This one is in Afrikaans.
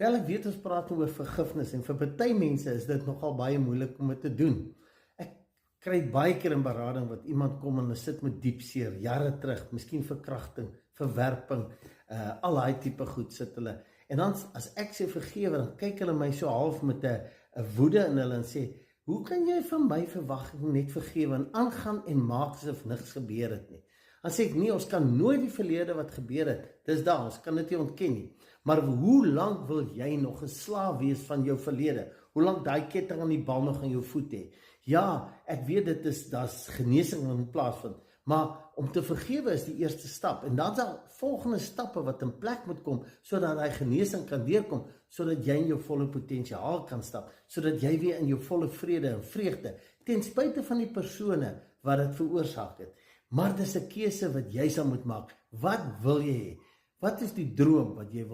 Wel, ek weet ons praat oor vergifnis en vir party mense is dit nogal baie moeilik om dit te doen. Ek kry baie keer in berading wat iemand kom en hulle sit met diep seer, jare terug, miskien verkrachting, verwerping, al daai tipe goed sit hulle. En dan as ek sê vergewe, dan kyk hulle my so half met 'n woede in hulle en sê, hoe kan jy van my verwag om net vergewe en aangaan en maak asof niks gebeur het nie? Dan sê ek, nee, ons kan nooit die verlede wat gebeur het, dis daar, ons kan dit nie ontken nie. Maar hoe lank wil jy nog 'n slaaf wees van jou verlede? Hoe lank daai ketting aan die bal nog aan jou voet hê? Ja, ek weet daar's genesing in plaasvind, maar om te vergewe is die eerste stap. En dan is daar volgende stappe wat in plek moet kom, sodat daai genesing kan deurkom, sodat jy in jou volle potensiaal kan stap, sodat jy weer in jou volle vrede en vreugde, ten spyte van die persone wat dit veroorsaak het. Maar dis 'n keuse wat jy sal moet maak. Wat wil jy hê? Wat is die droom wat jy wil